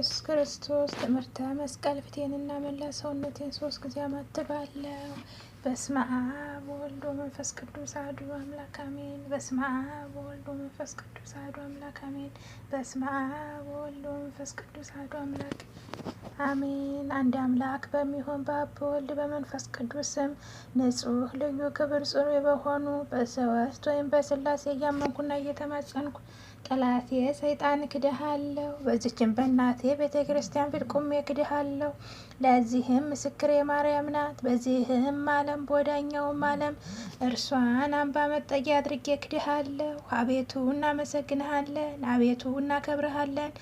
ኢየሱስ ክርስቶስ ትምህርተ መስቀል ፊቴንና መላ ሰውነቴን 3 ጊዜ አማትባለሁ። በስመ አብ ወወልድ ወመንፈስ ቅዱስ አሐዱ አምላክ አሜን። በስመ አብ ወወልድ ወመንፈስ ቅዱስ አሐዱ አምላክ አሜን። በስመ አብ ወወልድ ወመንፈስ ቅዱስ አሐዱ አምላክ አሜን። አንድ አምላክ በሚሆን በአብ በወልድ በመንፈስ ቅዱስ ስም ንጹሕ ልዩ ክብር ጽኑ በሆኑ በሶስት ወይም በሥላሴ እያመንኩና እየተማጸንኩ ጠላቴ ሰይጣን ክድሃለሁ። በዚችም በእናቴ ቤተ ክርስቲያን ፊት ቆሜ ክድሃለሁ። ለዚህም ምስክሬ ማርያም ናት። በዚህም ዓለም በወዳኛውም ዓለም እርሷን አምባ መጠጊያ አድርጌ ክድሃለሁ። አቤቱ እናመሰግንሃለን፣ አቤቱ እናከብርሃለን፣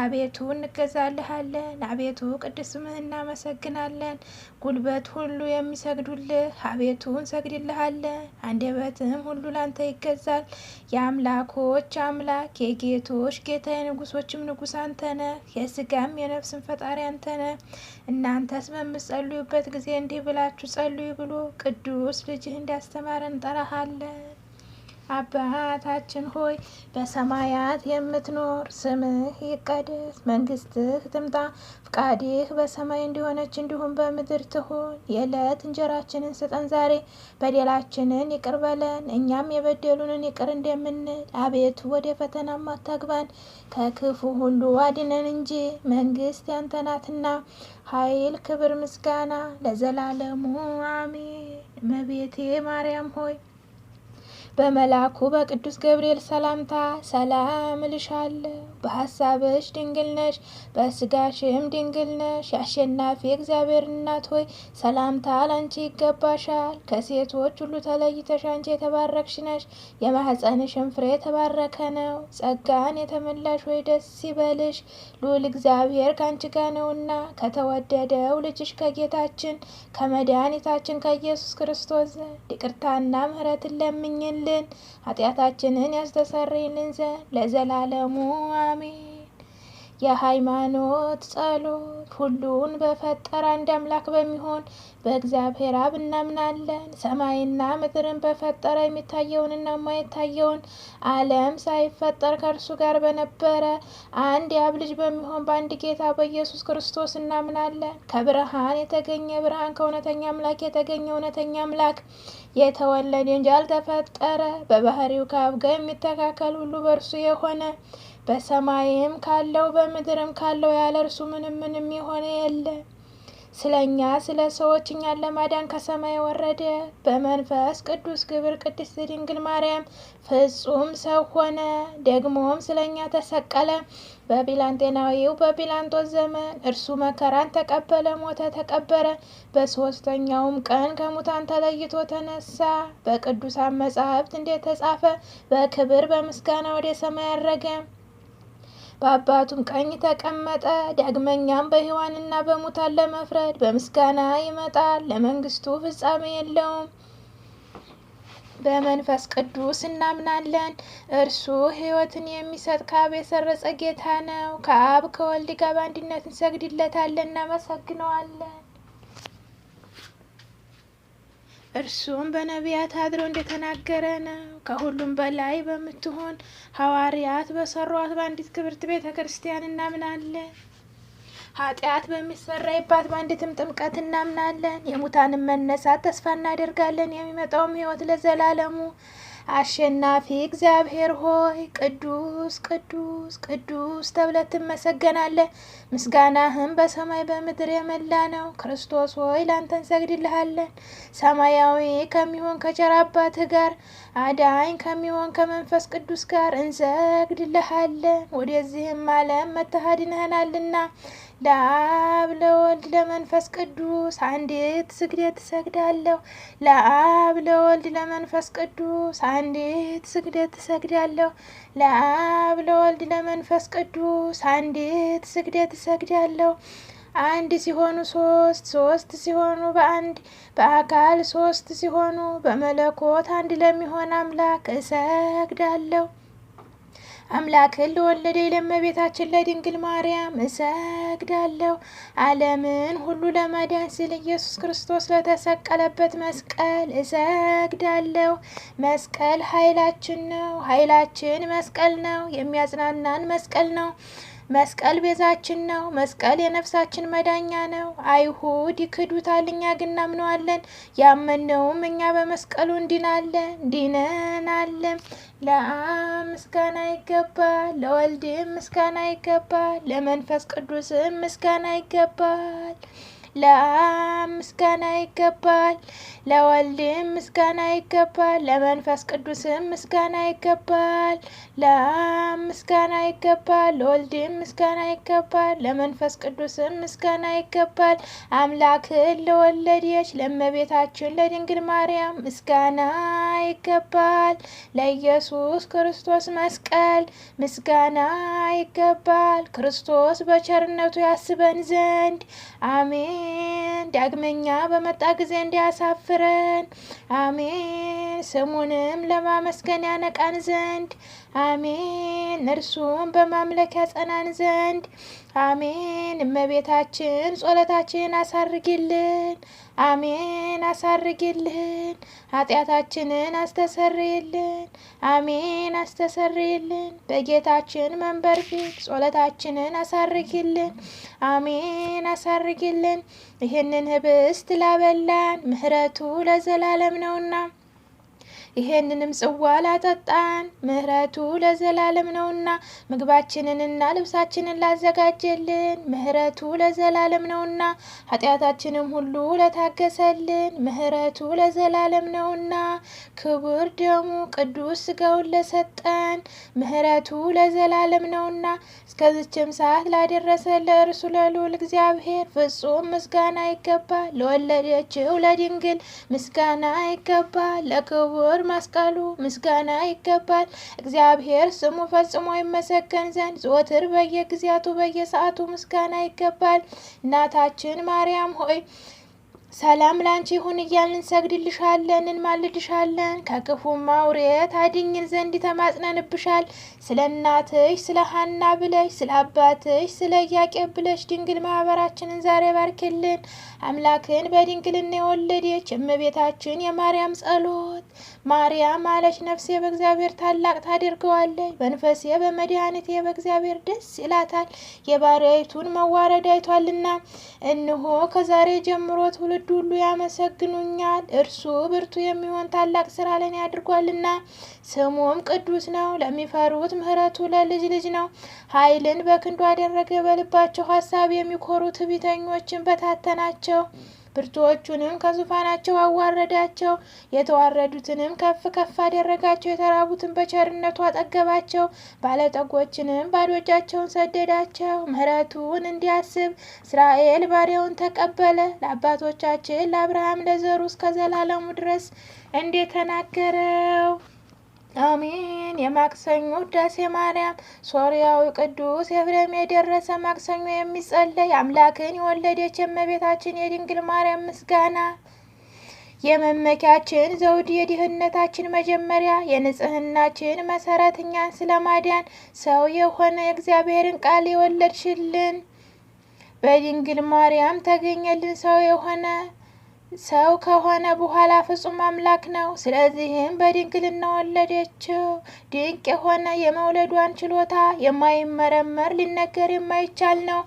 አቤቱ እንገዛልሃለን፣ አቤቱ ቅዱስ ስምህ እናመሰግናለን። ጉልበት ሁሉ የሚሰግዱልህ አቤቱ እንሰግድልሃለን። አንደበትም ሁሉ ላንተ ይገዛል። የአምላኮች አምላክ የጌቶች ጌታ የንጉሶችም ንጉስ አንተ ነህ። የስጋም የነፍስም ፈጣሪ አንተ ነህ። እናንተስ በምትጸልዩበት ጊዜ እንዲህ ብላችሁ ጸልዩ ብሎ ቅዱስ ልጅህ እንዳስተማረን እንጠራሃለን። አባታችን ሆይ በሰማያት የምትኖር፣ ስምህ ይቀደስ፣ መንግስትህ ትምጣ፣ ፍቃድህ በሰማይ እንደሆነች እንዲሁም በምድር ትሁን። የዕለት እንጀራችንን ስጠን ዛሬ፣ በደላችንን ይቅር በለን እኛም የበደሉንን ይቅር እንደምንል፣ አቤቱ ወደ ፈተናም አታግባን ከክፉ ሁሉ አድነን እንጂ መንግስት ያንተ ናትና፣ ኃይል፣ ክብር፣ ምስጋና ለዘላለሙ አሜን። እመቤቴ ማርያም ሆይ በመልአኩ በቅዱስ ገብርኤል ሰላምታ ሰላም እልሻለሁ። በሀሳብሽ ድንግል ነሽ፣ በስጋሽም ድንግል ነሽ። የአሸናፊ እግዚአብሔር እናት ሆይ ሰላምታ ላንቺ ይገባሻል። ከሴቶች ሁሉ ተለይተሽ አንቺ የተባረክሽ ነሽ፣ የማኅፀንሽም ፍሬ የተባረከ ነው። ጸጋን የተመላሽ ሆይ ደስ ይበልሽ፣ ልዑል እግዚአብሔር ከአንቺ ጋር ነውና ከተወደደው ልጅሽ ከጌታችን ከመድኃኒታችን ከኢየሱስ ክርስቶስ ዘንድ ይቅርታና ምሕረትን ለምኝልን ኃጢአታችንን ያስተሰርይልን ዘንድ ለዘላለሙ አሜን። የሃይማኖት ጸሎት። ሁሉን በፈጠረ አንድ አምላክ በሚሆን በእግዚአብሔር አብ እናምናለን። ሰማይና ምድርን በፈጠረ የሚታየውንና የማይታየውን ዓለም ሳይፈጠር ከእርሱ ጋር በነበረ አንድ የአብ ልጅ በሚሆን በአንድ ጌታ በኢየሱስ ክርስቶስ እናምናለን። ከብርሃን የተገኘ ብርሃን፣ ከእውነተኛ አምላክ የተገኘ እውነተኛ አምላክ፣ የተወለደ እንጂ ያልተፈጠረ፣ በባህሪው ከአብ ጋር የሚተካከል ሁሉ በእርሱ የሆነ፣ በሰማይም ካለው በምድርም ካለው ያለ እርሱ ምንም የሆነ የለም። ስለ እኛ ስለ ሰዎች እኛን ለማዳን ከሰማይ ወረደ። በመንፈስ ቅዱስ ግብር ቅድስት ድንግል ማርያም ፍጹም ሰው ሆነ። ደግሞም ስለ እኛ ተሰቀለ። በጲላጤናዊው በጲላጦስ ዘመን እርሱ መከራን ተቀበለ፣ ሞተ፣ ተቀበረ። በሦስተኛውም ቀን ከሙታን ተለይቶ ተነሳ። በቅዱሳን መጻሕፍት እንደተጻፈ በክብር በምስጋና ወደ ሰማይ አረገ። በአባቱም ቀኝ ተቀመጠ። ዳግመኛም በሕያዋንና በሙታን ለመፍረድ በምስጋና ይመጣል። ለመንግስቱ ፍጻሜ የለውም። በመንፈስ ቅዱስ እናምናለን። እርሱ ሕይወትን የሚሰጥ ከአብ የሰረጸ ጌታ ነው። ከአብ ከወልድ ጋር በአንድነት እንሰግድለታለን፣ እናመሰግነዋለን። እርሱም በነቢያት አድሮ እንደተናገረ ነው። ከሁሉም በላይ በምትሆን ሐዋርያት በሰሯት በአንዲት ክብርት ቤተ ክርስቲያን እናምናለን። ኃጢአት በሚሰራይባት በአንዲትም ጥምቀት እናምናለን። የሙታንም መነሳት ተስፋ እናደርጋለን። የሚመጣውም ሕይወት ለዘላለሙ። አሸናፊ እግዚአብሔር ሆይ ቅዱስ ቅዱስ ቅዱስ ተብለህ ትመሰገናለህ። ምስጋናህም በሰማይ በምድር የመላ ነው። ክርስቶስ ሆይ ላንተ እንሰግድልሃለን። ሰማያዊ ከሚሆን ከቸር አባትህ ጋር አዳኝ ከሚሆን ከመንፈስ ቅዱስ ጋር እንሰግድልሃለን። ወደዚህም ዓለም መጥተህ አድነኸናልና ለአብ ለወልድ ለመንፈስ ቅዱስ አንዲት ስግደት እሰግዳለሁ። ለአብ ለወልድ ለመንፈስ ቅዱስ አንዲት ስግደት እሰግዳለሁ። ለአብ ለወልድ ለመንፈስ ቅዱስ አንዲት ስግደት እሰግዳለሁ። አንድ ሲሆኑ ሶስት፣ ሶስት ሲሆኑ በአንድ በአካል ሶስት ሲሆኑ በመለኮት አንድ ለሚሆን አምላክ እሰግዳለሁ። አምላክን ለወለደ ለእመቤታችን ለድንግል ማርያም እሰግዳለሁ። ዓለምን ሁሉ ለማዳን ሲል ኢየሱስ ክርስቶስ ለተሰቀለበት መስቀል እሰግዳለሁ። መስቀል ኃይላችን ነው። ኃይላችን መስቀል ነው። የሚያጽናናን መስቀል ነው። መስቀል ቤዛችን ነው። መስቀል የነፍሳችን መዳኛ ነው። አይሁድ ይክዱታል፣ እኛ ግን እናምነዋለን። ያመነውም እኛ በመስቀሉ እንድናለን። ለአብ ምስጋና ይገባል፣ ለወልድም ምስጋና ይገባል፣ ለመንፈስ ቅዱስም ምስጋና ይገባል። ለአብ ምስጋና ይገባል፣ ለወልድም ምስጋና ይገባል፣ ለመንፈስ ቅዱስም ምስጋና ይገባል። ለአብ ምስጋና ይገባል፣ ለወልድም ምስጋና ይገባል፣ ለመንፈስ ቅዱስም ምስጋና ይገባል። አምላክን ለወለደች ለእመቤታችን ለድንግል ማርያም ምስጋና ይገባል። ለኢየሱስ ክርስቶስ መስቀል ምስጋና ይገባል። ክርስቶስ በቸርነቱ ያስበን ዘንድ አሜን። ዳግመኛ በመጣ ጊዜ እንዲያሳፍረን አሜን። ስሙንም ለማመስገን ያነቃን ዘንድ አሜን። እርሱም በማምለክ ያጸናን ዘንድ አሜን። እመቤታችን ጸሎታችንን አሳርጊልን አሜን። አሳርጊልን፣ ኃጢአታችንን አስተሰርይልን አሜን። አስተሰርይልን። በጌታችን መንበር ፊት ጸሎታችንን አሳርጊልን አሜን። አሳርጊልን። ይህንን ህብስት ላበላን ምሕረቱ ለዘላለም ነውና ይሄንንም ጽዋ ላጠጣን ምሕረቱ ለዘላለም ነውና ምግባችንንና ልብሳችንን ላዘጋጀልን ምሕረቱ ለዘላለም ነውና ኃጢአታችንም ሁሉ ለታገሰልን ምሕረቱ ለዘላለም ነውና ክቡር ደሙ ቅዱስ ሥጋውን ለሰጠን ምሕረቱ ለዘላለም ነውና እስከዚችም ሰዓት ላደረሰን ለእርሱ ለልዑል እግዚአብሔር ፍጹም ምስጋና ይገባል። ለወለደችው ለድንግል ምስጋና ይገባል። ለክቡር መስቀሉ ምስጋና ይገባል። እግዚአብሔር ስሙ ፈጽሞ ይመሰገን ዘንድ ዘወትር በየጊዜያቱ በየሰዓቱ ምስጋና ይገባል። እናታችን ማርያም ሆይ ሰላም ላንቺ ይሁን እያልን እንሰግድልሻለን፣ እንማልድሻለን። ከክፉም አውሬ ታድኝን ዘንድ ተማጽነንብሻል። ስለ እናትሽ ስለ ሐና ብለሽ ስለ አባትሽ ስለ ኢያቄም ብለሽ ድንግል ማህበራችንን ዛሬ ባርክልን። አምላክን በድንግልና የወለደች እመቤታችን የማርያም ጸሎት ማርያም አለች ነፍሴ በእግዚአብሔር ታላቅ ታደርገዋለች፣ መንፈሴ በመድኃኒቴ በእግዚአብሔር ደስ ይላታል። የባሪያይቱን መዋረድ አይቷልና እነሆ ከዛሬ ጀምሮ ትውልድ ሁሉ ያመሰግኑኛል። እርሱ ብርቱ የሚሆን ታላቅ ስራ ለኔ አድርጓልና ስሙም ቅዱስ ነው። ለሚፈሩት ምሕረቱ ለልጅ ልጅ ነው። ኃይልን በክንዱ አደረገ። በልባቸው ሀሳብ የሚኮሩ ትዕቢተኞችን በታተናቸው። ብርቱዎቹንም ከዙፋናቸው አዋረዳቸው። የተዋረዱትንም ከፍ ከፍ አደረጋቸው። የተራቡትን በቸርነቱ አጠገባቸው። ባለጠጎችንም ባዶ እጃቸውን ሰደዳቸው። ምሕረቱን እንዲያስብ እስራኤል ባሪያውን ተቀበለ። ለአባቶቻችን ለአብርሃም ለዘሩ እስከ ዘላለሙ ድረስ እንደተናገረው አሜን። የማክሰኞ ውዳሴ ማርያም ሶርያዊ ቅዱስ ኤፍሬም የደረሰ ማክሰኞ የሚጸለይ አምላክን የወለደች የእመቤታችን የድንግል ማርያም ምስጋና። የመመኪያችን ዘውድ የድህነታችን መጀመሪያ የንጽህናችን መሰረት እኛን ስለማዳን ሰው የሆነ የእግዚአብሔርን ቃል የወለድሽልን በድንግል ማርያም ተገኘልን። ሰው ከሆነ በኋላ ፍጹም አምላክ ነው። ስለዚህም በድንግልና ወለደችው። ድንቅ የሆነ የመውለዷን ችሎታ የማይመረመር ሊነገር የማይቻል ነው።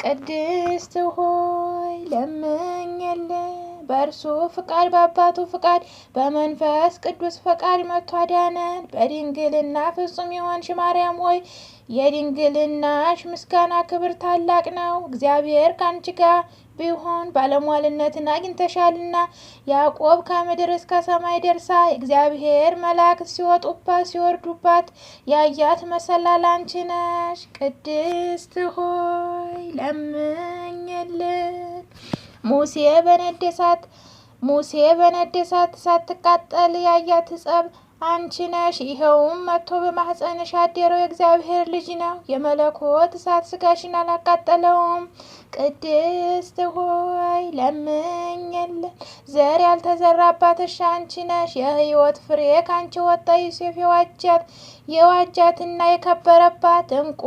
ቅድስት ሆይ ለምኝልን። በእርሱ ፍቃድ በአባቱ ፍቃድ በመንፈስ ቅዱስ ፈቃድ መጥቶ አዳነን። በድንግልና ፍጹም የሆንሽ ማርያም ሆይ የድንግልናሽ ምስጋና ክብር ታላቅ ነው። እግዚአብሔር ከአንቺ ጋር ቢሆን ባለሟልነትን አግኝተሻልና። ያዕቆብ ከምድር እስከ ሰማይ ደርሳ የእግዚአብሔር መላእክት ሲወጡባት ሲወርዱባት ያያት መሰላል አንቺ ነሽ። ቅድስት ሆይ ለምኝልን። ሙሴ በነደሳት ሳትቃጠል ያያት ዕፀብ አንቺ ነሽ። ይኸውም መጥቶ በማኅፀንሽ ያደረው የእግዚአብሔር ልጅ ነው። የመለኮት እሳት ስጋሽን አላቃጠለውም። ቅድስት ሆይ ለምኝልን። ዘር ያልተዘራባት እርሻ አንቺ ነሽ። የሕይወት ፍሬ ካንቺ ወጣ። ዮሴፍ የዋጃትና የከበረባት ዕንቁ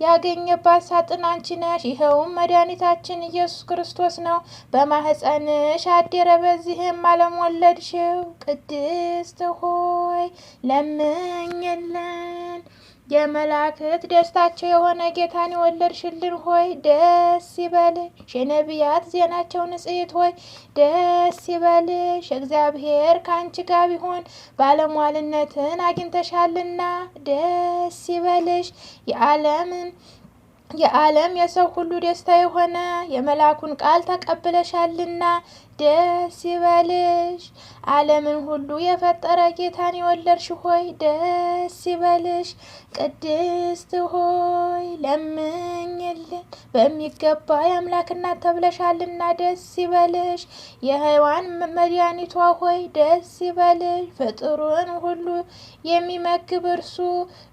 ያገኘባት ሳጥን አንቺ ነሽ። ይኸውም መድኃኒታችን ኢየሱስ ክርስቶስ ነው። በማኅፀንሽ አደረ፣ በዚህም ዓለም ወለድሽው። ቅድስት ሆይ ለምኝልን። የመላእክት ደስታቸው የሆነ ጌታን የወለድሽልን ሆይ ደስ ይበልሽ። የነቢያት ዜናቸው ንጽሕት ሆይ ደስ ይበልሽ። እግዚአብሔር ከአንቺ ጋር ቢሆን ባለሟልነትን አግኝተሻልና ደስ ይበልሽ። የዓለም የሰው ሁሉ ደስታ የሆነ የመልአኩን ቃል ተቀብለሻልና ደስ ይበልሽ። ዓለምን ሁሉ የፈጠረ ጌታን የወለድሽ ሆይ ደስ ይበልሽ። ቅድስት ሆይ ለምኝልን። በሚገባ የአምላክ እናት ተብለሻልና ደስ ይበልሽ። የሕያዋን መድኃኒቷ ሆይ ደስ ይበልሽ። ፍጡሩን ሁሉ የሚመግብ እርሱ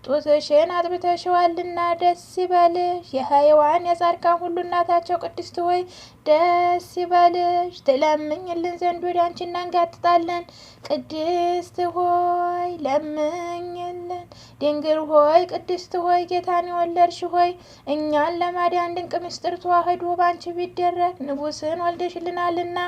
ጡትሽን አጥብተሽዋልና ደስ ይበልሽ። የሕያዋን የጻድቃን ሁሉ እናታቸው ቅድስት ሆይ ደስ ይበልሽ። ትለምኝልን ዘንድ ወደ አንቺ እናንጋጥጣለን። ቅድስት ሆይ ለምኝልን። ድንግል ሆይ ቅድስት ሆይ ጌታን የወለድሽ ሆይ እኛን ለማዳን ድንቅ ምስጢር ተዋህዶ ባንቺ ቢደረግ ንጉሥን ወልደሽልናልና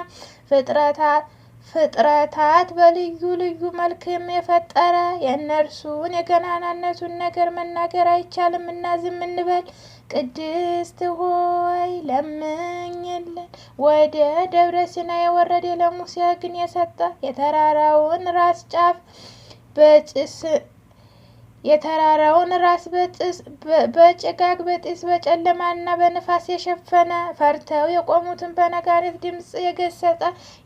ፍጥረታት በልዩ ልዩ መልክም የፈጠረ የእነርሱን የገናናነቱን ነገር መናገር አይቻልም እና ዝም እንበል። ቅድስት ሆይ ለምኝልን። ወደ ደብረ ሲና የወረደ ለሙሴ ሕግን የሰጠ የተራራውን ራስ በጭጋግ በጢስ በጨለማና በንፋስ የሸፈነ ፈርተው የቆሙትን በነጋሪት ድምፅ የገሰጸ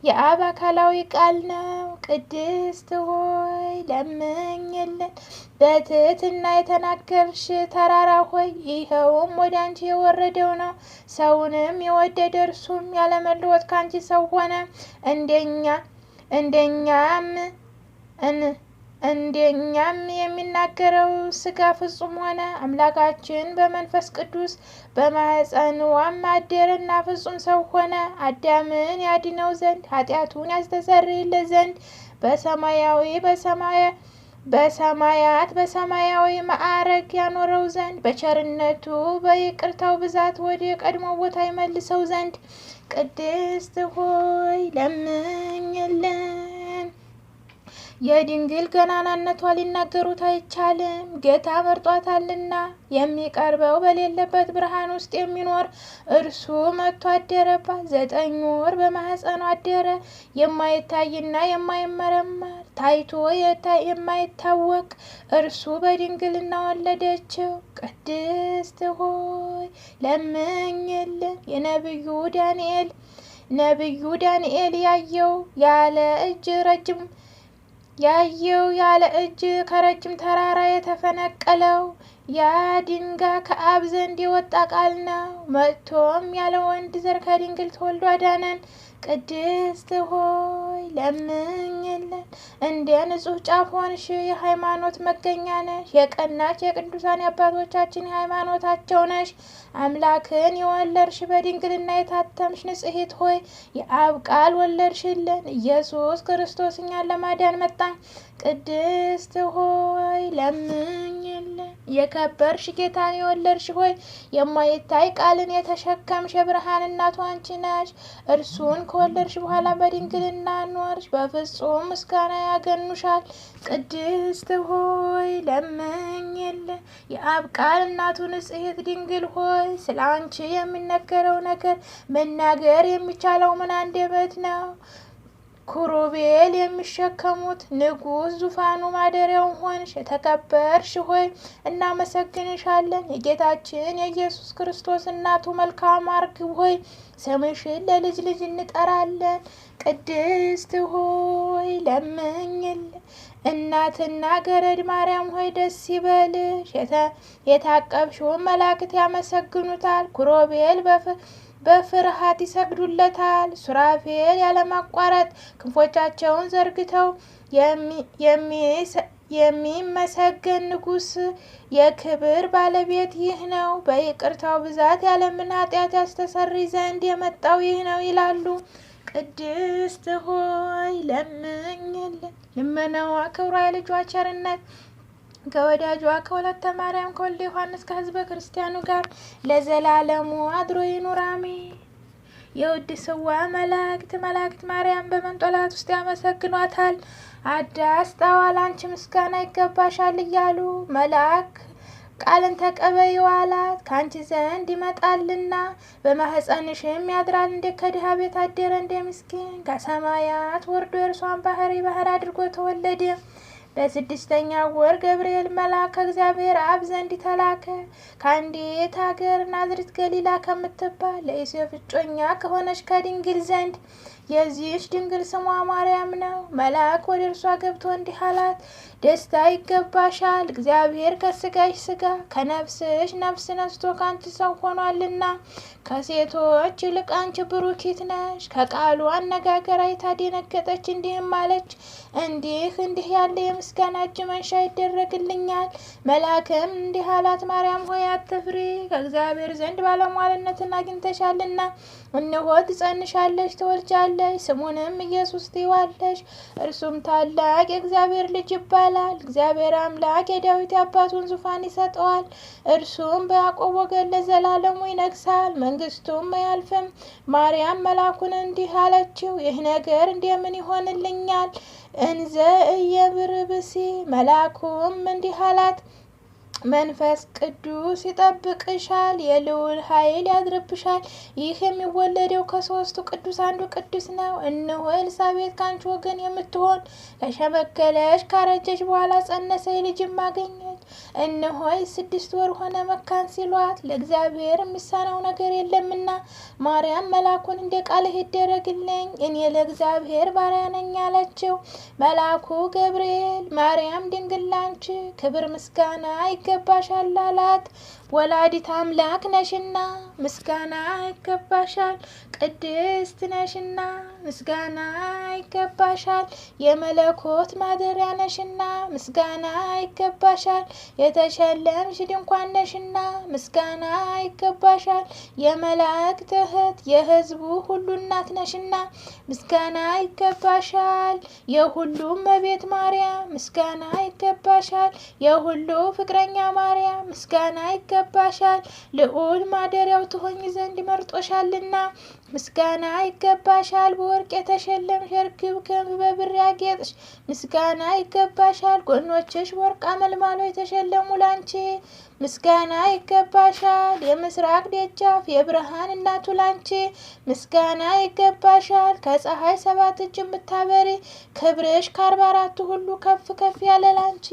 የአብ አካላዊ ቃል ነው። ቅድስት ሆይ ለምኝልን። በትሕትና የተናገርሽ ተራራ ሆይ ይኸውም ወደ አንቺ የወረደው ነው። ሰውንም የወደደ እርሱም ያለመለወጥ ከአንቺ ሰው ሆነ። እንደኛም የሚናገረው ሥጋ ፍጹም ሆነ። አምላካችን በመንፈስ ቅዱስ በማኅፀንዋም አደረና ፍጹም ሰው ሆነ። አዳምን ያድነው ዘንድ ኃጢአቱን ያስተሰርይለት ዘንድ በሰማያዊ ማዕረግ ያኖረው ዘንድ በቸርነቱ በይቅርታው ብዛት ወደ ቀድሞ ቦታ ይመልሰው ዘንድ ቅድስት ሆይ ለምኝልን። የድንግል ገናናነቷ ሊናገሩት አይቻልም። ጌታ መርጧታልና የሚቀርበው በሌለበት ብርሃን ውስጥ የሚኖር እርሱ መጥቶ አደረባት። 9 ወር በማኅፀኗ አደረ። የማይታይና የማይመረመር ታይቶ የማይታወቅ እርሱ በድንግልና ወለደችው። ቅድስት ሆይ ለምኝልን። ነቢዩ ዳንኤል ያየው ያለ እጅ ከረጅም ተራራ የተፈነቀለው ያ ድንጋይ ከአብ ዘንድ የወጣ ቃል ነው። መጥቶም ያለ ወንድ ዘር ከድንግል ተወልዶ አዳነን። ቅድስት ሆይ ለምኝልን። እንደ ንጹሕ ጫፍ ሆንሽ የሃይማኖት መገኛ ነሽ። የቀናች የቅዱሳን አባቶቻችን ሃይማኖታቸው ነሽ። አምላክን የወለድሽ በድንግልና የታተምሽ ንጽሕት ሆይ የአብ ቃል ወለድሽልን። ኢየሱስ ክርስቶስ እኛን ለማዳን መጣ። ቅድስት ሆይ ለምኝልን። የከበርሽ ጌታን የወለድሽ ሆይ የማይታይ ቃልን የተሸከምሽ የብርሃን እናቱ አንቺ ነሽ። እርሱን ከወለድሽ በኋላ በድንግልና ኖርሽ፣ በፍጹም ምስጋና ያገኑሻል። ቅድስት ሆይ ለምኝልን። የአብ ቃል እናቱ ንጽሕት ድንግል ሆይ ስለ አንቺ የሚነገረው ነገር መናገር የሚቻለው ምን አንደበት ነው? ኩሩቤል የሚሸከሙት ንጉሥ ዙፋኑ ማደሪያው ሆንሽ። የተከበርሽ ሆይ እናመሰግንሻለን። የጌታችን የኢየሱስ ክርስቶስ እናቱ መልካም አርግብ ሆይ ስምሽን ለልጅ ልጅ እንጠራለን። ቅድስት ሆይ ለምኝልን። እናትና ገረድ ማርያም ሆይ ደስ ይበልሽ። የታቀብሽውን መላእክት ያመሰግኑታል። ኩሩቤል በፍርሃት ይሰግዱለታል። ሱራፌል ያለማቋረጥ ክንፎቻቸውን ዘርግተው የሚመሰገን ንጉሥ የክብር ባለቤት ይህ ነው። በይቅርታው ብዛት ያለምን ኃጢአት ያስተሰርይ ዘንድ የመጣው ይህ ነው ይላሉ። ቅድስት ሆይ ለምኝልን። ልመናዋ ክብሯ የልጇ ቸርነት ከወዳጇ ከወለተ ማርያም ከወልደ ዮሐንስ ከሕዝበ ክርስቲያኑ ጋር ለዘላለሙ አድሮ ይኑር አሜን። የውድ ስዋ መላእክት ማርያም በመንጦላት ውስጥ ያመሰግኗታል። አዳስ ጣዋል አንቺ ምስጋና ይገባሻል እያሉ ቃልን ተቀበይው አላት። ካንቺ ዘንድ ይመጣልና በማህፀንሽም ያድራል። እንደ ከድሃ ቤት አደረ እንደ ምስኪን ከሰማያት ወርዶ የእርሷን ባህር አድርጎ ተወለደ። በስድስተኛው ወር ገብርኤል መልአክ ከእግዚአብሔር አብ ዘንድ ተላከ። ከአንዲት ሀገር ናዝሬት ገሊላ ከምትባል ለዮሴፍ እጮኛ ከሆነች ከድንግል ዘንድ የዚህች ድንግል ስሟ ማርያም ነው። መልአክ ወደ እርሷ ገብቶ እንዲህ አላት፣ ደስታ ይገባሻል፣ እግዚአብሔር ከስጋሽ ስጋ ከነፍስሽ ነፍስ ነስቶ ከአንቺ ሰው ሆኗልና ከሴቶች ይልቅ አንቺ ብሩኪት ነሽ። ከቃሉ አነጋገር አይታ ደነገጠች፣ እንዲህም አለች፣ እንዲህ ያለ የምስጋና እጅ መንሻ ይደረግልኛል። መልአክም እንዲህ አላት፣ ማርያም ሆይ አትፍሪ፣ ከእግዚአብሔር ዘንድ ባለሟልነትን አግኝተሻልና እነሆ ትጸንሻለሽ፣ ትወልጃለሽ፣ ስሙንም ኢየሱስ ትይዋለሽ። እርሱም ታላቅ የእግዚአብሔር ልጅ ይባላል። እግዚአብሔር አምላክ የዳዊት የአባቱን ዙፋን ይሰጠዋል። እርሱም በያዕቆብ ወገን ለዘላለሙ ይነግሳል፣ መንግስቱም አያልፍም። ማርያም መልአኩን እንዲህ አለችው፣ ይህ ነገር እንደምን ይሆንልኛል? እንዘ እየብርብሲ። መልአኩም እንዲህ አላት፣ መንፈስ ቅዱስ ይጠብቅሻል፣ የልዑል ኃይል ያድርብሻል። ይህ የሚወለደው ከሶስቱ ቅዱስ አንዱ ቅዱስ ነው። እነሆ ኤልሳቤጥ ከአንቺ ወገን የምትሆን ከሸመገለች ካረጀች በኋላ ጸነሰች፣ ልጅም አገኘች። እነሆ 6 ወር ሆነ መካን ሲሏት፣ ለእግዚአብሔር የሚሳነው ነገር የለምና። ማርያም መልአኩን እንደ ቃልህ ይደረግልኝ፣ እኔ ለእግዚአብሔር ባሪያ ነኝ አለችው። መልአኩ ገብርኤል ማርያም ድንግል ላንቺ ክብር ምስጋና ይገባሻል አላት። ወላዲት አምላክ ነሽና ምስጋና ይገባሻል። ቅድስት ነሽና ምስጋና ይገባሻል። የመለኮት ማደሪያ ነሽና ምስጋና ይገባሻል። የተሸለምሽ ድንኳን ነሽና ምስጋና ይገባሻል። የመላእክት እህት የሕዝቡ ሁሉ እናት ነሽና ምስጋና ይገባሻል። የሁሉም እመቤት ማርያም ምስጋና ይገባሻል። የሁሉ ፍቅረኛ ማርያም ምስጋና ይገባሻል። ልዑል ማደሪያው ትሆኝ ዘንድ መርጦሻልና ምስጋና ይገባሻል። በወርቅ የተሸለምሽ እርግብ ክንፍ በብር ያጌጥሽ ምስጋና ይገባሻል። ጎኖችሽ በወርቅ አመልማሎ የተሸለሙ ላንቺ ምስጋና ይገባሻል። የምስራቅ ደጃፍ የብርሃን እናቱ ላንቺ ምስጋና ይገባሻል። ከፀሐይ 7 እጅ የምታበሪ ክብርሽ ከ44 ሁሉ ከፍ ከፍ ያለ ላንቺ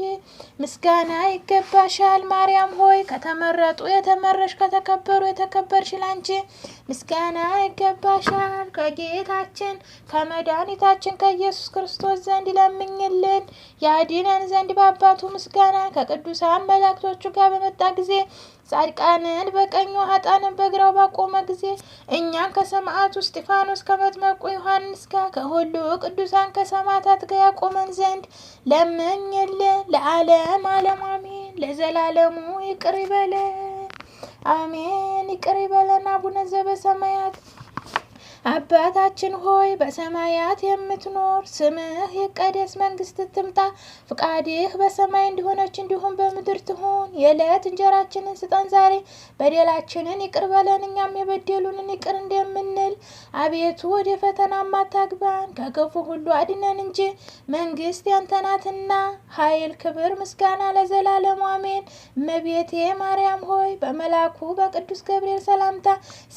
ምስጋና ይገባሻል። ማርያም ሆይ ከተመረጡ የተመረሽ ከተከበሩ የተከበርሽ ላንቺ ምስጋና ይገባሻል። ከጌታችን ከመድኃኒታችን ከኢየሱስ ክርስቶስ ዘንድ ለምኝልን ያድነን ዘንድ በአባቱ ምስጋና ከቅዱሳን መላእክቶቹ ጋር በመጣ ጊዜ ጻድቃንን በቀኙ ኃጥአንን በግራው ባቆመ ጊዜ እኛን ከሰማዕቱ እስጢፋኖስ ከመጥምቁ ዮሐንስ ጋር ከሁሉ ቅዱሳን ከሰማዕታት ጋር ያቆመን ዘንድ ለምኝልን። ለዓለም ዓለም አሜን። ለዘላለሙ ይቅር ይበለን አሜን። ይቅር ይበለን። አቡነ ዘበሰማያት አባታችን ሆይ በሰማያት የምትኖር ስምህ ይቀደስ፣ መንግስትህ ትምጣ፣ ፍቃድህ በሰማይ እንደሆነች እንዲሁም በምድር ትሁን። የዕለት እንጀራችንን ስጠን ዛሬ፣ በደላችንን ይቅር በለን እኛም የበደሉንን ይቅር እንደምንል፣ አቤቱ ወደ ፈተና አታግባን ከክፉ ሁሉ አድነን እንጂ መንግስት ያንተ ናትና ኃይል፣ ክብር፣ ምስጋና ለዘላለሙ አሜን። እመቤቴ ማርያም ሆይ በመልአኩ በቅዱስ ገብርኤል ሰላምታ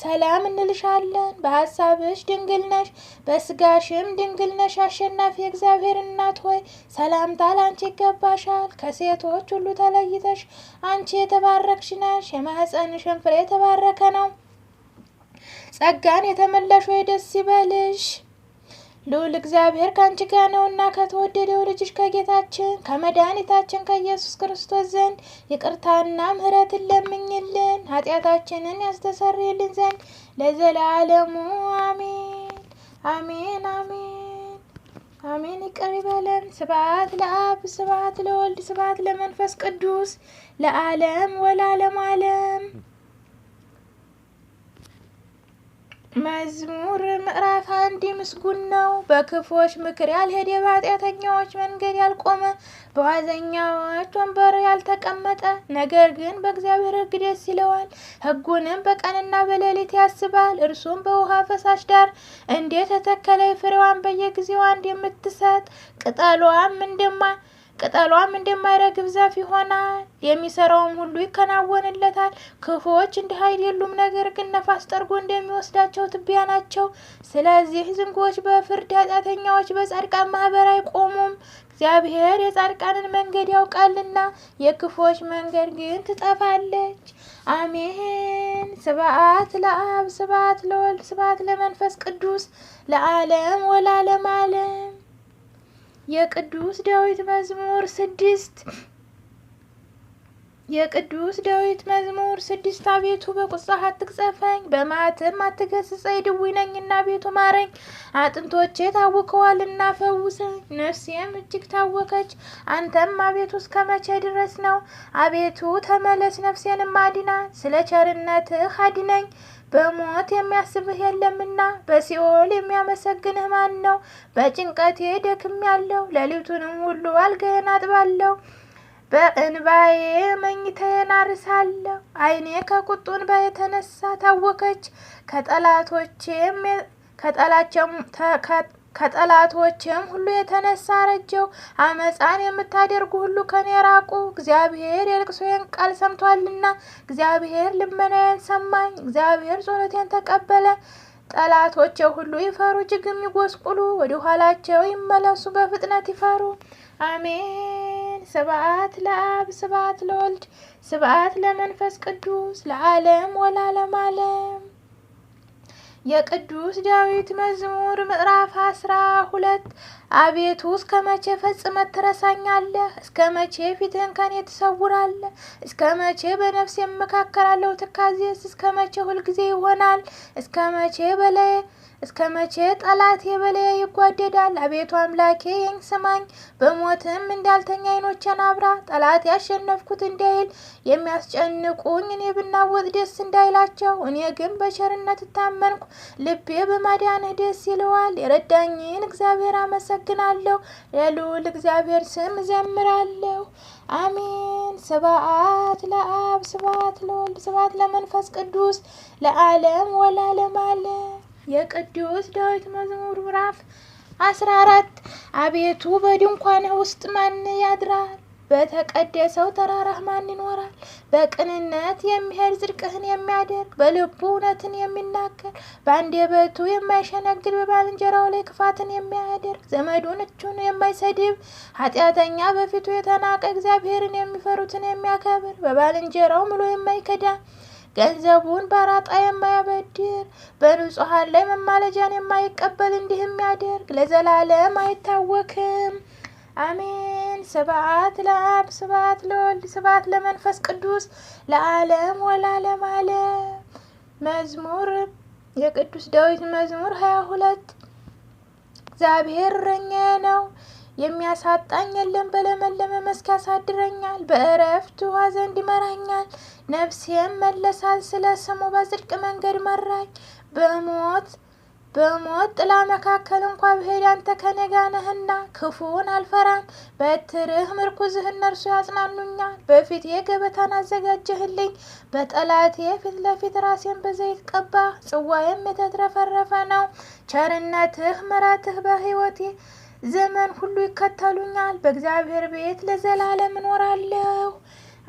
ሰላም እንልሻለን። በሀሳብ ድንግል ነሽ፣ በስጋሽም ድንግል ነሽ። አሸናፊ የእግዚአብሔር እናት ሆይ ሰላምታ ላንቺ ይገባሻል። ከሴቶች ሁሉ ተለይተሽ አንቺ የተባረክሽ ነሽ፣ የማኅፀንሽን ፍሬ የተባረከ ነው። ጸጋን የተመላሽ ሆይ ደስ ይበልሽ፣ ልዑል እግዚአብሔር ከአንቺ ጋር ነውና ከተወደደው ልጅሽ ከጌታችን ከመድኃኒታችን ከኢየሱስ ክርስቶስ ዘንድ ይቅርታና ምሕረትን ለምኝልን ኃጢአታችንን ያስተሰርይልን ዘንድ ለዘላለሙ አሜን አሜን አሜን አሜን። ይቅር ይበለን። ስብሐት ለአብ ስብሐት ለወልድ ስብሐት ለመንፈስ ቅዱስ ለዓለም ወለዓለመ ዓለም። መዝሙር ምዕራፍ 1 ምስጉን ነው በክፎች ምክር ያልሄደ፣ በኃጢአተኛዎች መንገድ ያልቆመ፣ በዋዘኛዎች ወንበር ያልተቀመጠ፣ ነገር ግን በእግዚአብሔር ሕግ ደስ ይለዋል፣ ሕጉንም በቀንና በሌሊት ያስባል። እርሱም በውሃ ፈሳሽ ዳር እንዴት ተተከለ፣ ፍሬዋን በየጊዜዋ እንደምትሰጥ ቅጠሏም ቅጠሏም እንደማይረግብ ዛፍ ይሆናል፣ የሚሰራውም ሁሉ ይከናወንለታል። ክፉዎች እንዲህ አይደሉም፣ ነገር ግን ነፋስ ጠርጎ እንደሚወስዳቸው ትቢያ ናቸው። ስለዚህ ዝንጉዎች በፍርድ ኃጢአተኛዎች በጻድቃን ማህበር አይቆሙም። እግዚአብሔር የጻድቃንን መንገድ ያውቃልና የክፉዎች መንገድ ግን ትጠፋለች። አሜን። ስብሐት ለአብ ስብሐት ለወልድ ስብሐት ለመንፈስ ቅዱስ ለዓለም ወለዓለመ ዓለም። የቅዱስ ዳዊት መዝሙር 6 አቤቱ በቁጣህ አትቅጸፈኝ፣ በመዓትህም አትገሥጸኝ። ድውይ ነኝና አቤቱ ማረኝ፣ አጥንቶቼ ታውከዋልና ፈውሰኝ። ነፍሴም እጅግ ታወከች። አንተም አቤቱ እስከ መቼ ድረስ ነው? አቤቱ ተመለስ፣ ነፍሴንም አድናት። ስለ ቸርነትህ አድነኝ፣ በሞት የሚያስብህ የለምና። በሲኦል የሚያመሰግንህ ማን ነው? በጭንቀቴ ደክሜያለሁ፣ ሌሊቱንም ሁሉ አልጋዬን አጥባለሁ። በእንባዬ መኝታዬን አርሳለሁ። ዓይኔ ከቁጡ እንባ የተነሳ ታወከች። ከጠላቶቼም ሁሉ የተነሳ አረጀው። አመፃን የምታደርጉ ሁሉ ከኔ ራቁ። እግዚአብሔር የልቅሶዬን ቃል ሰምቷልና፣ እግዚአብሔር ልመናዬን ሰማኝ። እግዚአብሔር ጸሎቴን ተቀበለ። ጠላቶቼ ሁሉ ይፈሩ፣ እጅግም ይጎስቁሉ፣ ወደ ኋላቸው ይመለሱ፣ በፍጥነት ይፈሩ። አሜን። ስብሐት ለአብ ስብሐት ለወልድ ስብሐት ለመንፈስ ቅዱስ ለዓለም ወለዓለመ ዓለም። የቅዱስ ዳዊት መዝሙር ምዕራፍ 12 አቤቱ እስከ መቼ ፈጽመህ ትረሳኛለህ? እስከ መቼ ፊትህን ከኔ ትሰውራለህ? እስከ መቼ በነፍሴ እመካከራለሁ ትካዜስ? እስከ መቼ ሁልጊዜ ይሆናል? እስከ መቼ ጠላቴ በላዬ ይጓደዳል? አቤቱ አምላኬ ስማኝ፣ በሞትም እንዳልተኛ ዓይኖቼን አብራ። ጠላቴ ያሸነፍኩት እንዳይል፣ የሚያስጨንቁኝ እኔ ብናወጥ ደስ እንዳይላቸው። እኔ ግን በቸርነት እታመንኩ፣ ልቤ በማዳንህ ደስ ይለዋል። የረዳኝን እግዚአብሔር አመሰግናለሁ፣ ለልዑል እግዚአብሔር ስም እዘምራለሁ። አሜን። ስብሐት ለአብ ስብሐት ለወልድ ስብሐት ለመንፈስ ቅዱስ ለዓለም ወለዓለመ ዓለም። የቅዱስ ዳዊት መዝሙር ምዕራፍ 14 አቤቱ በድንኳንህ ውስጥ ማን ያድራል? በተቀደሰው ተራራህ ማን ይኖራል? በቅንነት የሚሄድ ጽድቅህን የሚያደርግ በልቡ እውነትን የሚናገር በአንደበቱ የማይሸነግል በባልንጀራው ላይ ክፋትን የሚያደርግ ዘመዱን እጁን የማይሰድብ ኃጢአተኛ በፊቱ የተናቀ እግዚአብሔርን የሚፈሩትን የሚያከብር በባልንጀራው ምሎ የማይከዳ ገንዘቡን በአራጣ የማያበድር በንጹሐን ላይ መማለጃን የማይቀበል እንዲህ የሚያደርግ ለዘላለም አይታወክም። አሜን። ስብሐት ለአብ ስብሐት ለወልድ ስብሐት ለመንፈስ ቅዱስ ለዓለም ወለዓለመ ዓለም። መዝሙር የቅዱስ ዳዊት መዝሙር 22 እግዚአብሔር እረኛዬ ነው፣ የሚያሳጣኝ የለም። በለመለመ መስክ ያሳድረኛል፣ በዕረፍት ውኃ ዘንድ ይመራኛል። ነፍሴም መለሳት፣ ስለ ስሙ በጽድቅ መንገድ መራኝ። በሞት ጥላ መካከል እንኳ ብሄድ አንተ ከኔ ጋር ነህና ክፉውን አልፈራም። በትርህ ምርኩዝህ እነርሱ ያጽናኑኛል። በፊቴ ገበታን አዘጋጀህልኝ፣ በጠላቴ ፊት ለፊት ራሴን በዘይት ቀባህ። ጽዋዬም የተትረፈረፈ ነው። ቸርነትህ ምሕረትህ በሕይወቴ ዘመን ሁሉ ይከተሉኛል። በእግዚአብሔር ቤት ለዘላለም እኖራለሁ።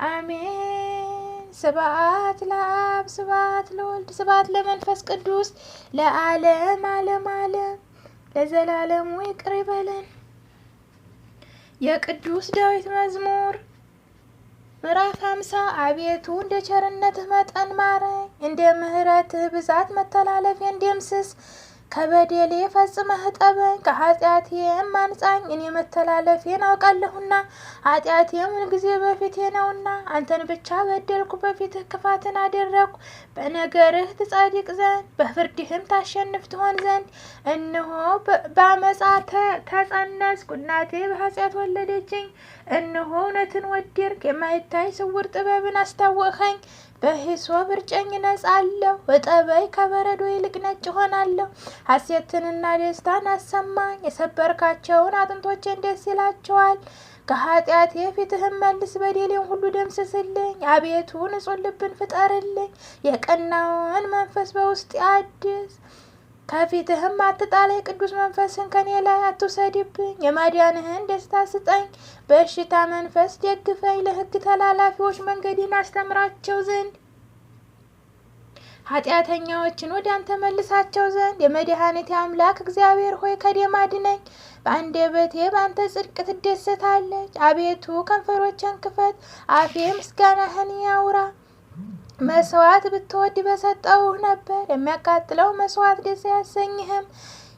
አሜን። ስብሐት ለአብ ስብሐት ለወልድ ስብሐት ለመንፈስ ቅዱስ ለዓለም ዓለም ዓለም ለዘላለሙ ይቅር ይበለን። የቅዱስ ዳዊት መዝሙር ምዕራፍ 50 አቤቱ እንደ ቸርነትህ መጠን ማረኝ፣ እንደ ምሕረትህ ብዛት መተላለፌን ደምስስ። ከበደሌ ፈጽመህ እጠበኝ፣ ከኃጢአቴም አንጻኝ። እኔ መተላለፌን አውቃለሁና ኃጢአቴም ሁልጊዜ በፊቴ ነውና። አንተን ብቻ በደልኩ፣ በፊትህ ክፋትን አደረግኩ። በነገርህ ትጸድቅ ዘንድ በፍርድህም ታሸንፍ ትሆን ዘንድ እነሆ በአመፃ ተጸነስኩ፣ እናቴ በኃጢአት ወለደችኝ። እነሆ እውነትን ወደድክ፣ የማይታይ ስውር ጥበብን አስታወቅኸኝ። በሂሶጵ እርጨኝ እነጻለሁ፣ እጠበኝ ከበረዶ ይልቅ ነጭ እሆናለሁ። ሐሴትንና ደስታን አሰማኝ፣ የሰበርካቸውን አጥንቶቼን ደስ ይላቸዋል። ከኃጢአቴ ፊትህን መልስ፣ በደሌን ሁሉ ደምስስልኝ። አቤቱ ንጹሕ ልብን ፍጠርልኝ፣ የቀናውን መንፈስ በውስጤ አድስ። ከፊትህም አትጣለኝ፣ ቅዱስ መንፈስን ከኔ ላይ አትውሰድብኝ። የማዳንህን ደስታ ስጠኝ፣ በእሽታ መንፈስ ደግፈኝ። ለሕግ ተላላፊዎች መንገድን አስተምራቸው ዘንድ ኃጢአተኛዎችን ወደ አንተ መልሳቸው ዘንድ። የመድኃኒቴ አምላክ እግዚአብሔር ሆይ ከደም አድነኝ። በአንደበቴ በአንተ ጽድቅ ትደሰታለች። አቤቱ ከንፈሮቼን ክፈት፣ አፌ ምስጋናህን ያውራ። መስዋዕት ብትወድ በሰጠውህ ነበር፣ የሚያቃጥለው መስዋዕት ደስ አያሰኝህም።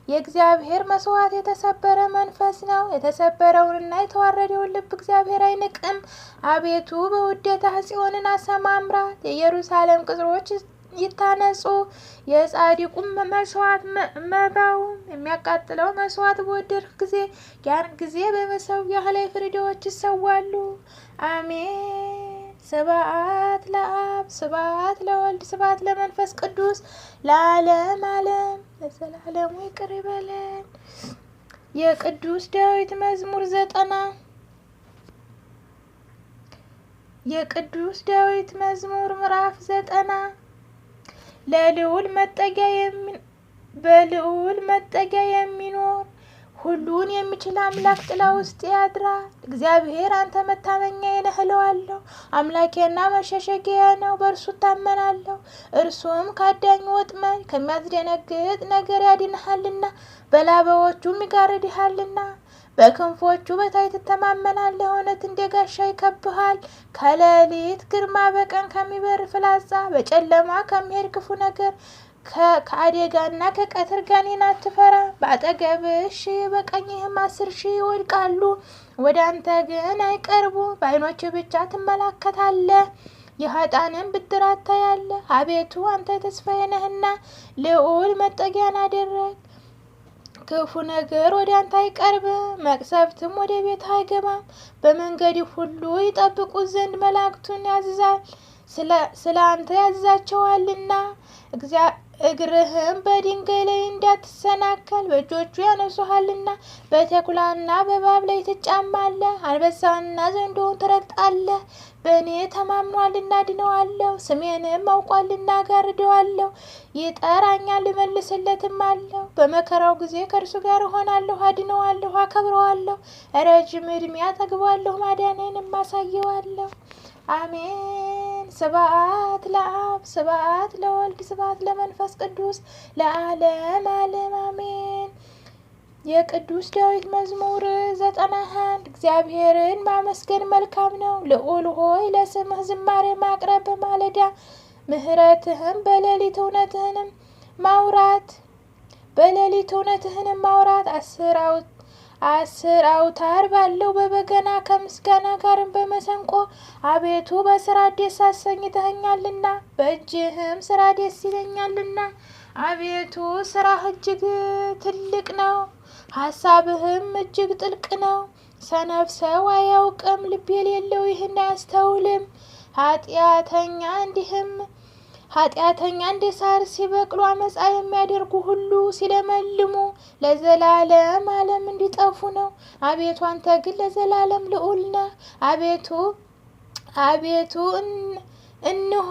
የእግዚአብሔር መስዋዕት የተሰበረ መንፈስ ነው፣ የተሰበረውንና የተዋረደውን ልብ እግዚአብሔር አይንቅም። አቤቱ በውዴታህ ጽዮንን አሰማምራት፣ የኢየሩሳሌም ቅጥሮች ይታነጹ። የጻድቁም መስዋዕት መባውም የሚያቃጥለው መስዋዕት በወደድክ ጊዜ ያን ጊዜ በመሠዊያህ ላይ ፍሪዳዎች ይሰዋሉ። አሜን። ስብሐት ለአብ፣ ስብሐት ለወልድ፣ ስብሐት ለመንፈስ ቅዱስ ለዓለም ዓለም ለዘላለሙ ይቅር ይበለን። የቅዱስ ዳዊት መዝሙር 90 የቅዱስ ዳዊት መዝሙር ምዕራፍ 90 በልዑል መጠጊያ የሚኖር ሁሉን የሚችል አምላክ ጥላ ውስጥ ያድራል። እግዚአብሔር አንተ መታመኛዬ ነህ እለዋለሁ። አምላኬና መሸሸጊያዬ ነው፣ በእርሱ እታመናለሁ። እርሱም ከአዳኝ ወጥመድ ከሚያስደነግጥ ነገር ያድንሃልና፣ በላባዎቹም ይጋርድሃልና። በክንፎቹ በታይ ትተማመናለህ፣ እውነት እንደ ጋሻ ይከብሃል። ከሌሊት ግርማ፣ በቀን ከሚበር ፍላጻ፣ በጨለማ ከሚሄድ ክፉ ነገር፣ ከአደጋና ከቀትር ጋኔን አትፈራ። በአጠገብህ 1000 በቀኝህም 10,000 ይወድቃሉ፣ ወደ አንተ ግን አይቀርቡ። በዓይኖችህ ብቻ ትመለከታለህ፣ የኃጥአንን ብድራት ታያለህ። አቤቱ አንተ ተስፋዬ ነህና ልዑል መጠጊያን አደረግ። ክፉ ነገር ወደ አንተ አይቀርብም፣ መቅሰፍትም ወደ ቤት አይገባም። በመንገድ ሁሉ ይጠብቁት ዘንድ መላእክቱን ያዝዛል፣ ስለ አንተ ያዝዛቸዋልና። እግርህም በድንጋይ ላይ እንዳትሰናከል በእጆቹ ያነሱሃልና። በተኩላና በእባብ ላይ ትጫማለህ፣ አንበሳንና ዘንዶውን ትረግጣለህ። በእኔ ተማምኗልና አድነዋለሁ፣ ስሜንም አውቋልና አጋርደዋለሁ። ይጠራኛል እመልስለትም አለሁ። በመከራው ጊዜ ከእርሱ ጋር እሆናለሁ፣ አድነዋለሁ፣ አከብረዋለሁ። ረጅም ዕድሜ አጠግባለሁ፣ ማዳኔንም አሳየዋለሁ። አሜን። ስብሐት ለአብ፣ ስብሐት ለወልድ፣ ስብሐት ለመንፈስ ቅዱስ ለዓለም ዓለም አሜን። የቅዱስ ዳዊት መዝሙር 91 እግዚአብሔርን ማመስገን መልካም ነው። ልዑል ሆይ ለስምህ ዝማሬ ማቅረብ በማለዳ ምሕረትህም በሌሊት እውነትህንም ማውራት 10 አውታር ባለው በበገና ከምስጋና ጋርም በመሰንቆ። አቤቱ በስራ ደስ አሰኝተኸኛልና በእጅህም ስራ ደስ ይለኛልና። አቤቱ ስራህ እጅግ ትልቅ ነው፣ ሀሳብህም እጅግ ጥልቅ ነው። ሰነፍ ሰው አያውቅም፣ ልብ የሌለው ይህን አያስተውልም። ኃጢአተኛ እንደ ሳር ሲበቅሉ፣ አመፃ የሚያደርጉ ሁሉ ሲለመልሙ ለዘላለም ዓለም እንዲጠፉ ነው። አቤቱ አንተ ግን ለዘላለም ልዑል ነህ። አቤቱ እነሆ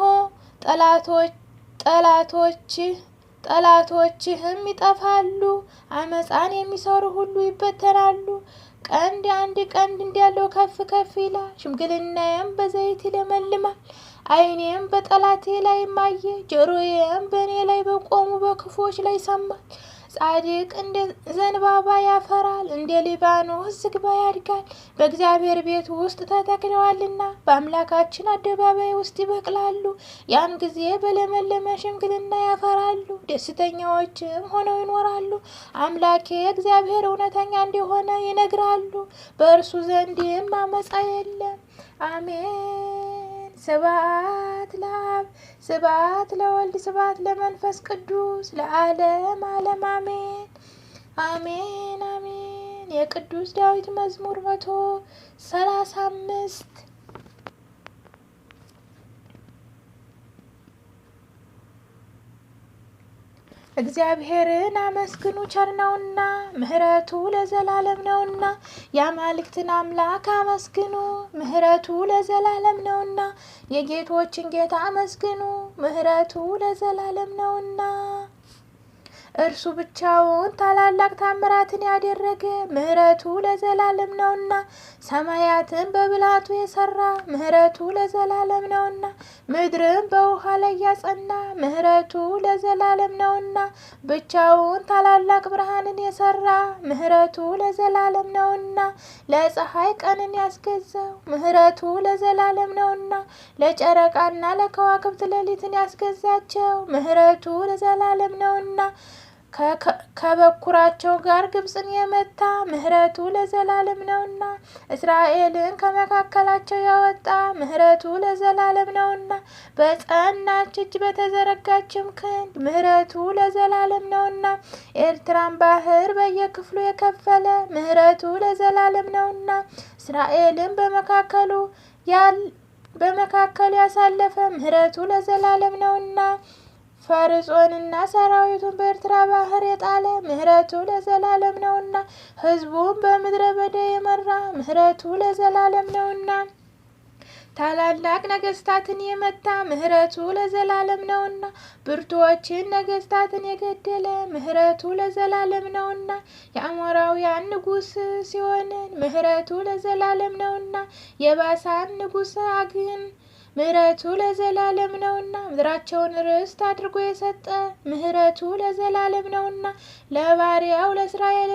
ጠላቶችህም ይጠፋሉ፣ አመፃን የሚሰሩ ሁሉ ይበተናሉ። አንድ ቀንድ እንዳለው ከፍ ከፍ ይላል፣ ሽምግልናዬም በዘይት ይለመልማል። ዓይኔም በጠላቴ ላይ ማየ፣ ጆሮዬም በእኔ ላይ በቆሙ በክፉዎች ላይ ሰማች። ጻድቅ እንደ ዘንባባ ያፈራል፣ እንደ ሊባኖስ ዝግባ ያድጋል። በእግዚአብሔር ቤት ውስጥ ተተክለዋልና በአምላካችን አደባባይ ውስጥ ይበቅላሉ። ያን ጊዜ በለመለመ ሽምግልና ያፈራሉ፣ ደስተኛዎችም ሆነው ይኖራሉ። አምላኬ እግዚአብሔር እውነተኛ እንደሆነ ይነግራሉ፣ በእርሱ ዘንድም አመፃ የለም። አሜን። ስብሐት ለአብ፣ ስብሐት ለወልድ፣ ስብሐት ለመንፈስ ቅዱስ ለዓለም ዓለም አሜን። አሜን አሜን። የቅዱስ ዳዊት መዝሙር 135 እግዚአብሔርን አመስግኑ፣ ቸር ነውና ምሕረቱ ለዘላለም ነውና። የአማልክትን አምላክ አመስግኑ፣ ምሕረቱ ለዘላለም ነውና። የጌቶችን ጌታ አመስግኑ፣ ምሕረቱ ለዘላለም ነውና። እርሱ ብቻውን ታላላቅ ታምራትን ያደረገ ምሕረቱ ለዘላለም ነውና። ሰማያትን በብልሃቱ የሰራ ምሕረቱ ለዘላለም ነውና። ምድርን በውሃ ላይ ያጸና ምሕረቱ ለዘላለም ነውና። ብቻውን ታላላቅ ብርሃንን የሰራ ምሕረቱ ለዘላለም ነውና። ለፀሐይ ቀንን ያስገዛው ምሕረቱ ለዘላለም ነውና። ለጨረቃና ለከዋክብት ሌሊትን ያስገዛቸው ምሕረቱ ለዘላለም ነውና። ከበኩራቸው ጋር ግብፅን የመታ ምሕረቱ ለዘላለም ነውና። እስራኤልን ከመካከላቸው ያወጣ ምሕረቱ ለዘላለም ነውና። በጸናች እጅ በተዘረጋችም ክንድ ምሕረቱ ለዘላለም ነውና። ኤርትራን ባህር በየክፍሉ የከፈለ ምሕረቱ ለዘላለም ነውና። እስራኤልን በመካከሉ ያሳለፈ ምሕረቱ ለዘላለም ነውና። ፈርዖንና ሰራዊቱን በኤርትራ ባህር የጣለ ምሕረቱ ለዘላለም ነውና። ሕዝቡን በምድረ በዳ የመራ ምሕረቱ ለዘላለም ነውና። ታላላቅ ነገስታትን የመታ ምሕረቱ ለዘላለም ነውና። ብርቱዎችን ነገስታትን የገደለ ምሕረቱ ለዘላለም ነውና። የአሞራውያን ንጉሥ ሲሆንን ምሕረቱ ለዘላለም ነውና። የባሳን ንጉሥ ዐግን ምሕረቱ ለዘላለም ነውና። ምድራቸውን ርስት አድርጎ የሰጠ ምሕረቱ ለዘላለም ነውና። ለባሪያው ለእስራኤል